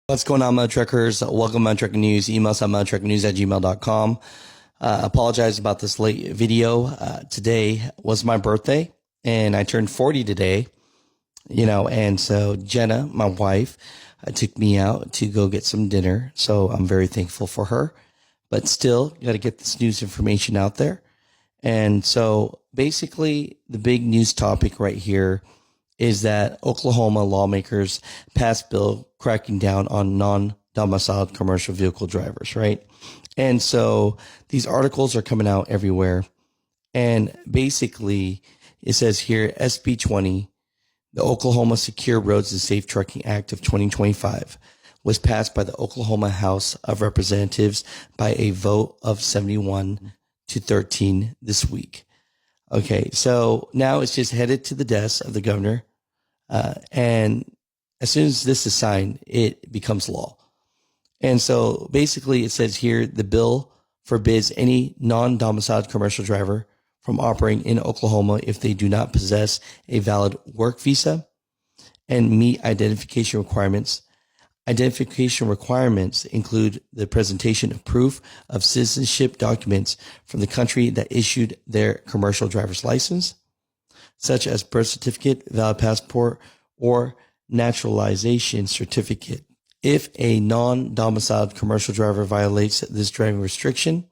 What's going on, Mudtrekkers? Welcome, Mudtrekker News. Email us at mudtrekkernews@gmail.com. Apologize about this late video. Today was my birthday, and I turned 40 today. And so Jenna, my wife, took me out to go get some dinner. So I'm very thankful for her. But still, you got to get this news information out there. And so basically, the big news topic right here is that Oklahoma lawmakers passed bill cracking down on non-domiciled commercial vehicle drivers, right? And so these articles are coming out everywhere. And basically, it says here, SB 20, the Oklahoma Secure Roads and Safe Trucking Act of 2025, was passed by the Oklahoma House of Representatives by a vote of 71 to 13 this week. Okay, so now it's just headed to the desk of the governor. And as soon as this is signed, it becomes law. And so basically it says here, the bill forbids any non-domiciled commercial driver from operating in Oklahoma if they do not possess a valid work visa and meet identification requirements. Identification requirements include the presentation of proof of citizenship documents from the country that issued their commercial driver's license, such as birth certificate, valid passport, or naturalization certificate. If a non-domiciled commercial driver violates this driving restriction,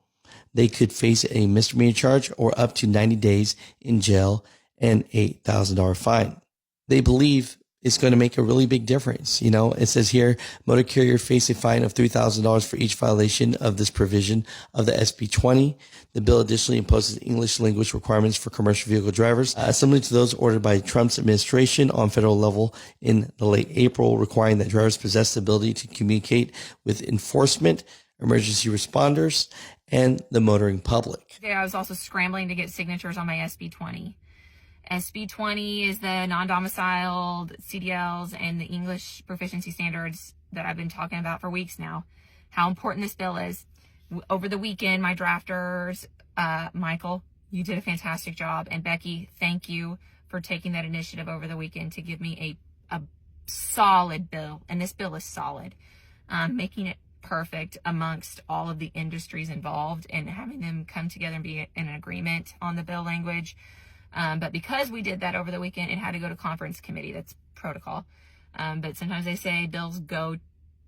they could face a misdemeanor charge or up to 90 days in jail and $8,000 fine. They believe it's going to make a really big difference. It says here, motor carrier face a fine of $3,000 for each violation of this provision of the SB 20. The bill additionally imposes English language requirements for commercial vehicle drivers, similar to those ordered by Trump's administration on federal level in the late April, requiring that drivers possess the ability to communicate with enforcement, emergency responders, and the motoring public. Yeah, I was also scrambling to get signatures on my SB 20. SB 20 is the non-domiciled CDLs and the English proficiency standards that I've been talking about for weeks now. How important this bill is. Over the weekend, my drafters, Michael, you did a fantastic job. And Becky, thank you for taking that initiative over the weekend to give me a solid bill. And this bill is solid. Making it perfect amongst all of the industries involved and having them come together and be in an agreement on the bill language. But because we did that over the weekend, it had to go to conference committee. That's protocol. But sometimes they say bills go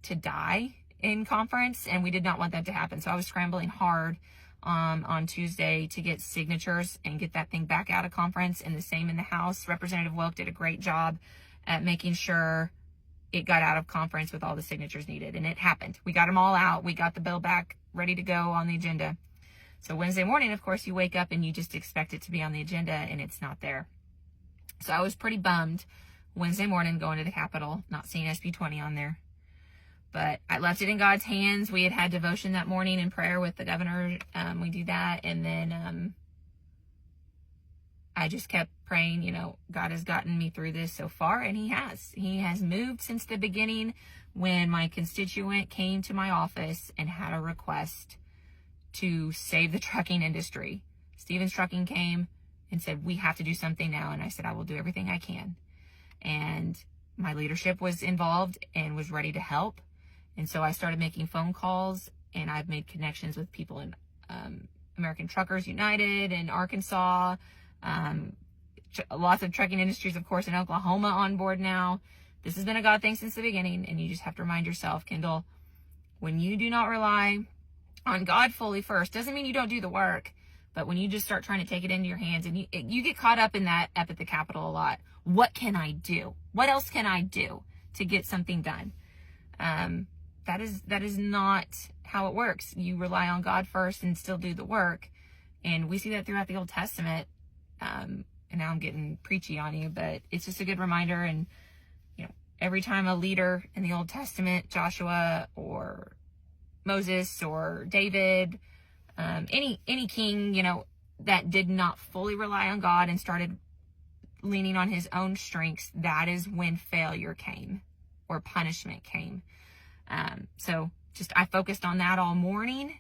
to die in conference, and we did not want that to happen. So I was scrambling hard on Tuesday to get signatures and get that thing back out of conference, and the same in the House. Representative Wilk did a great job at making sure it got out of conference with all the signatures needed, and it happened. We got them all out. We got the bill back ready to go on the agenda. So Wednesday morning, of course, you wake up and you just expect it to be on the agenda, and it's not there. So I was pretty bummed Wednesday morning going to the Capitol, not seeing SB 20 on there. But I left it in God's hands. We had devotion that morning in prayer with the governor. We do that. And then I just kept praying. God has gotten me through this so far, and he has. He has moved since the beginning when my constituent came to my office and had a request to save the trucking industry. Stevens Trucking came and said, we have to do something now. And I said, I will do everything I can. And my leadership was involved and was ready to help. And so I started making phone calls, and I've made connections with people in American Truckers United in Arkansas. Lots of trucking industries, of course, in Oklahoma on board now. This has been a God thing since the beginning. And you just have to remind yourself, Kendall, when you do not rely on God fully first, doesn't mean you don't do the work, but when you just start trying to take it into your hands, and you get caught up in that up at the Capitol a lot. What can I do? What else can I do to get something done? That is not how it works. You rely on God first and still do the work. And we see that throughout the Old Testament. And now I'm getting preachy on you, but it's just a good reminder. And, every time a leader in the Old Testament, Joshua or Moses or David, any king, that did not fully rely on God and started leaning on his own strengths, that is when failure came or punishment came. So I focused on that all morning,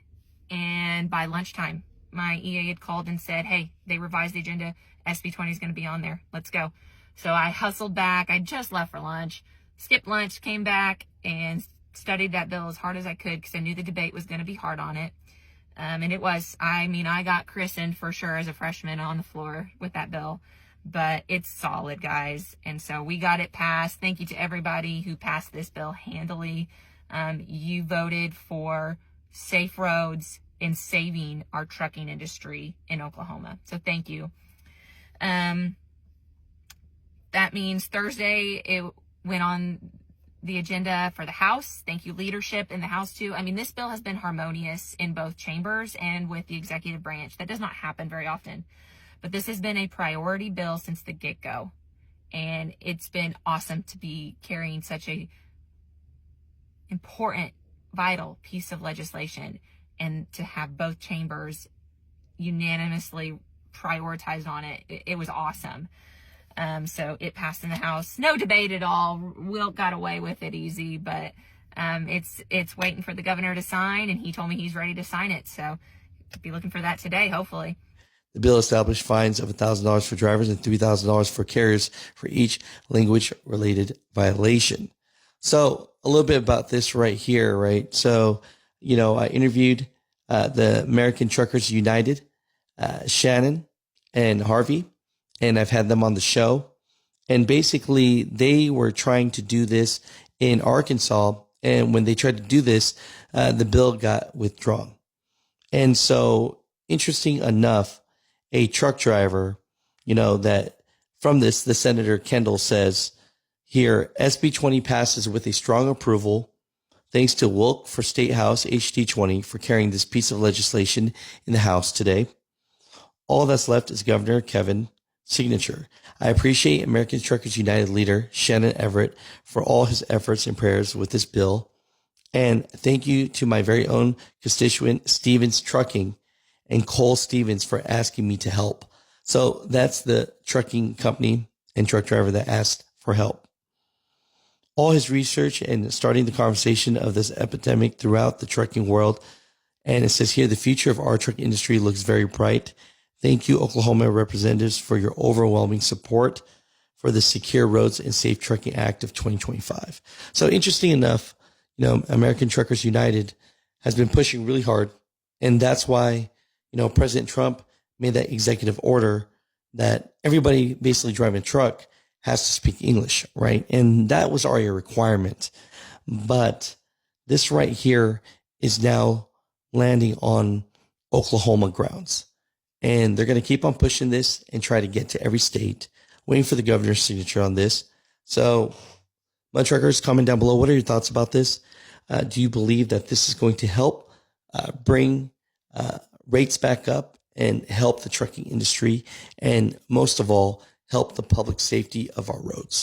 and by lunchtime, my EA had called and said, hey, they revised the agenda. SB 20 is going to be on there. Let's go. So I hustled back. I just left for lunch, skipped lunch, came back, and studied that bill as hard as I could because I knew the debate was going to be hard on it. And it was. I mean, I got christened for sure as a freshman on the floor with that bill, but it's solid, guys. And so we got it passed. Thank you to everybody who passed this bill handily. You voted for safe roads and saving our trucking industry in Oklahoma. So thank you. That means Thursday it went on the agenda for the House. Thank you, leadership in the House too. I mean, this bill has been harmonious in both chambers and with the executive branch. That does not happen very often, but this has been a priority bill since the get-go. And it's been awesome to be carrying such a important, vital piece of legislation and to have both chambers unanimously prioritized on it. It was awesome. So it passed in the House. No debate at all. Wilt got away with it easy, but it's waiting for the governor to sign, and he told me he's ready to sign it. So be looking for that today, hopefully. The bill established fines of $1,000 for drivers and $3,000 for carriers for each language-related violation. So a little bit about this right here, right? So, I interviewed the American Truckers United, Shannon and Harvey, and I've had them on the show. And basically, they were trying to do this in Arkansas. And when they tried to do this, the bill got withdrawn. And so, interesting enough, a truck driver, that from this, the Senator Kendall says here, SB 20 passes with a strong approval. Thanks to Wilk for State House HD 20 for carrying this piece of legislation in the House today. All that's left is Governor Kevin signature. I appreciate American Truckers United leader Shannon Everett for all his efforts and prayers with this bill. And thank you to my very own constituent, Stevens Trucking, and Cole Stevens for asking me to help. So that's the trucking company and truck driver that asked for help. All his research and starting the conversation of this epidemic throughout the trucking world. And it says here, the future of our truck industry looks very bright. Thank you, Oklahoma representatives, for your overwhelming support for the Secure Roads and Safe Trucking Act of 2025. So interesting enough, American Truckers United has been pushing really hard. And that's why, President Trump made that executive order that everybody basically driving a truck has to speak English, right? And that was already a requirement. But this right here is now landing on Oklahoma grounds. And they're going to keep on pushing this and try to get to every state, waiting for the governor's signature on this. So, Mud Truckers, comment down below. What are your thoughts about this? Do you believe that this is going to help bring rates back up and help the trucking industry? And most of all, help the public safety of our roads?